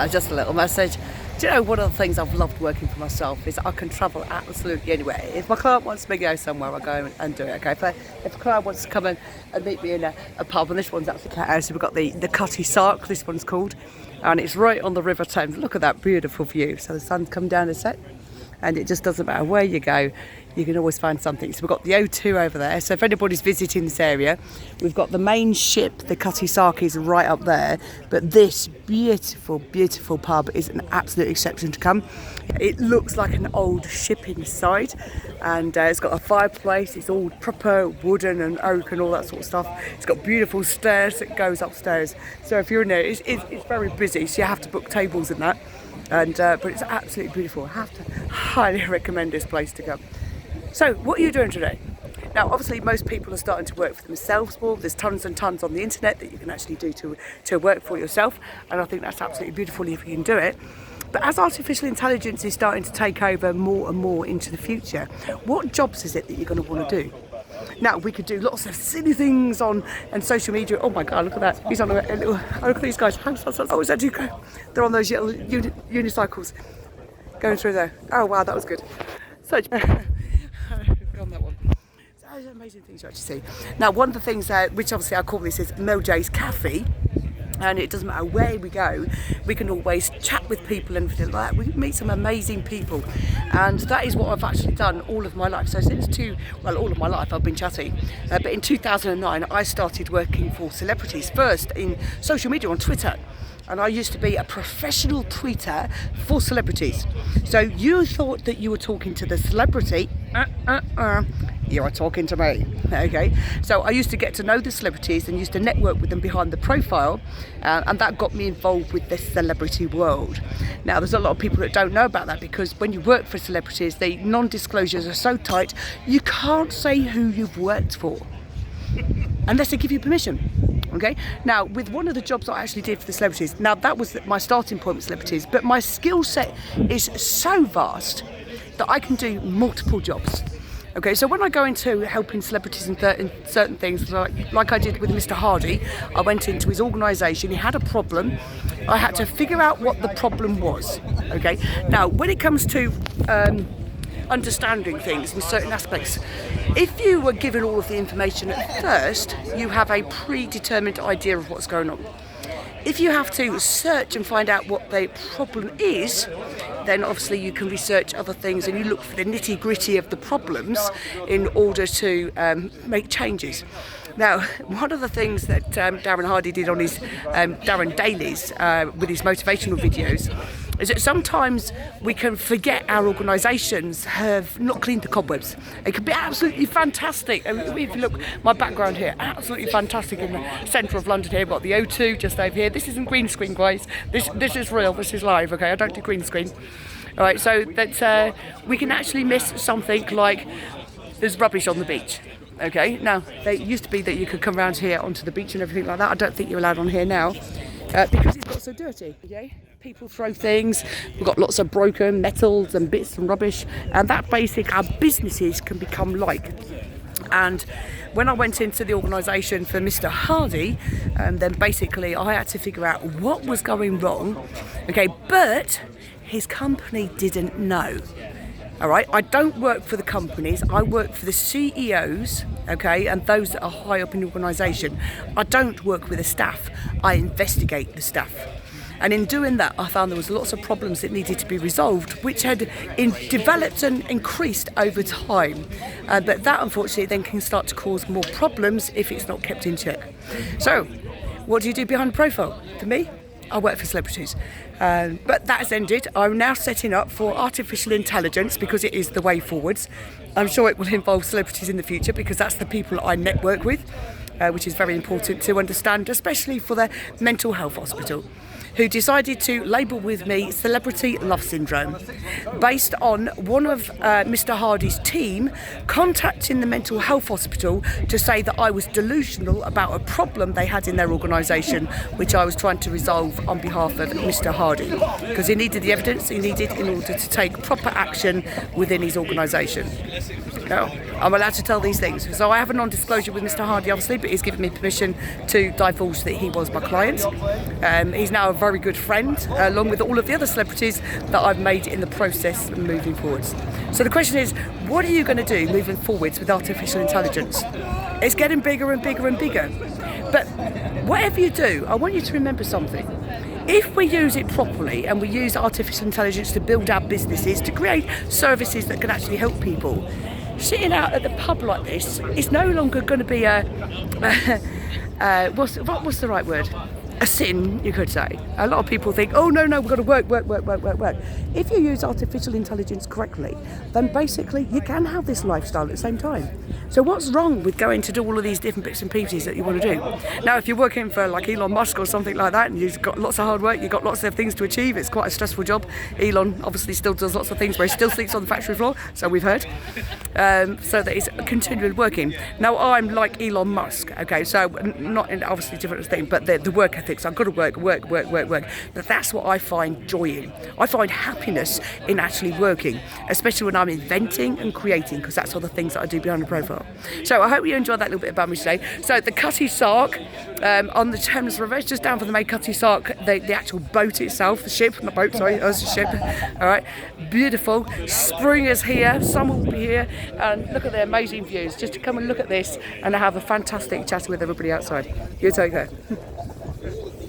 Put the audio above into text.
Just a little message. Do you know, one of the things I've loved working for myself is I can travel absolutely anywhere. If my client wants me to go somewhere, I go and do it, okay? If a client wants to come and meet me in a pub, and this one's actually cat house, we've got the Cutty Sark, this one's called, and it's right on the River Thames. Look at that beautiful view. So the sun's come down a sec, and it just doesn't matter where you go, you can always find something. So we've got the O2 over there. So if anybody's visiting this area, we've got the main ship, the Cutty Sark, is right up there. But this beautiful, beautiful pub is an absolute exception to come. It looks like an old ship inside, and it's got a fireplace. It's all proper wooden and oak and all that sort of stuff. It's got beautiful stairs that goes upstairs. So if you're in there, it's very busy, so you have to book tables and that. But it's absolutely beautiful. I have to highly recommend this place to come. So, what are you doing today? Now, obviously, most people are starting to work for themselves more. There's tons and tons on the internet that you can actually do to work for yourself, and I think that's absolutely beautiful if you can do it. But as artificial intelligence is starting to take over more and more into the future, what jobs is it that you're going to want to do? Now, we could do lots of silly things on social media. Oh my God, look at that. He's on a little, oh, look at these guys. Oh, is that you? They're on those little unicycles going through there. Oh, wow, that was good. So, on that one. So those are amazing things you actually see. Now, one of the things which obviously I call this is Mel J's Cafe, and it doesn't matter where we go, we can always chat with people and everything like that. We can meet some amazing people, and that is what I've actually done all of my life. So all of my life I've been chatting, but in 2009 I started working for celebrities, first in social media on Twitter. And I used to be a professional tweeter for celebrities. So you thought that you were talking to the celebrity. You are talking to me. Okay. So I used to get to know the celebrities and used to network with them behind the profile. And that got me involved with the celebrity world. Now, there's a lot of people that don't know about that, because when you work for celebrities, the non-disclosures are so tight, you can't say who you've worked for unless they give you permission. Okay. Now, with one of the jobs I actually did for the celebrities, now that was my starting point with celebrities, but my skill set is so vast that I can do multiple jobs. Okay, so when I go into helping celebrities in certain things, like I did with Mr. Hardy, I went into his organisation. He had a problem. I had to figure out what the problem was. Okay. Now, when it comes to understanding things in certain aspects, if you were given all of the information at first, you have a predetermined idea of what's going on. If you have to search and find out what the problem is, then obviously you can research other things and you look for the nitty-gritty of the problems in order to make changes. Now, one of the things that Darren Hardy did on his Darren Dailies with his motivational videos is that sometimes we can forget our organisations have not cleaned the cobwebs. It can be absolutely fantastic. I mean, if you look, my background here, absolutely fantastic in the centre of London here. We've got the O2 just over here. This isn't green screen, guys. This is real, this is live, okay? I don't do green screen. All right, so that we can actually miss something like there's rubbish on the beach. Okay, now, they used to be that you could come around here onto the beach and everything like that. I don't think you're allowed on here now because it's got so dirty. Okay, people throw things. We've got lots of broken metals and bits and rubbish, and that basically our businesses can become like. And when I went into the organisation for Mr. Hardy, then basically I had to figure out what was going wrong. Okay, but his company didn't know. All right, I don't work for the companies, I work for the CEOs, okay, and those that are high up in the organisation. I don't work with the staff, I investigate the staff. And in doing that, I found there was lots of problems that needed to be resolved, which had developed and increased over time. But that, unfortunately, then can start to cause more problems if it's not kept in check. So, what do you do behind the profile? For me, I work for celebrities. But that has ended. I'm now setting up for artificial intelligence because it is the way forwards. I'm sure it will involve celebrities in the future because that's the people I network with, which is very important to understand, especially for the mental health hospital, who decided to label with me celebrity love syndrome, based on one of Mr. Hardy's team contacting the mental health hospital to say that I was delusional about a problem they had in their organisation, which I was trying to resolve on behalf of Mr. Hardy, because he needed the evidence he needed in order to take proper action within his organisation. No, I'm allowed to tell these things. So I have a non-disclosure with Mr. Hardy, obviously, but he's given me permission to divulge that he was my client. He's now a very good friend, along with all of the other celebrities that I've made in the process moving forwards. So the question is, what are you going to do moving forwards with artificial intelligence? It's getting bigger and bigger and bigger. But whatever you do, I want you to remember something. If we use it properly and we use artificial intelligence to build our businesses, to create services that can actually help people, sitting out at the pub like this is no longer going to be what's the right word? A sin, you could say. A lot of people think, oh no, we've got to work. If you use artificial intelligence correctly, then basically you can have this lifestyle at the same time. So what's wrong with going to do all of these different bits and pieces that you want to do? Now, if you're working for like Elon Musk or something like that, and you've got lots of hard work, you've got lots of things to achieve, it's quite a stressful job. Elon obviously still does lots of things where he still sleeps on the factory floor, so we've heard. So that he's continually working. Now, I'm like Elon Musk, okay, so not in obviously different thing, but the work ethics, I've got to work. But that's what I find joy in. I find happiness in actually working, especially when I'm inventing and creating, because that's all the things that I do behind the profile. So I hope you enjoyed that little bit about me today. So the Cutty Sark on the Thames River, it's just down from the main Cutty Sark, the actual boat itself, the ship, not boat, sorry, that's a ship. All right, beautiful. Spring is here, summer will be here, and look at the amazing views. Just to come and look at this and have a fantastic chat with everybody outside. You take care.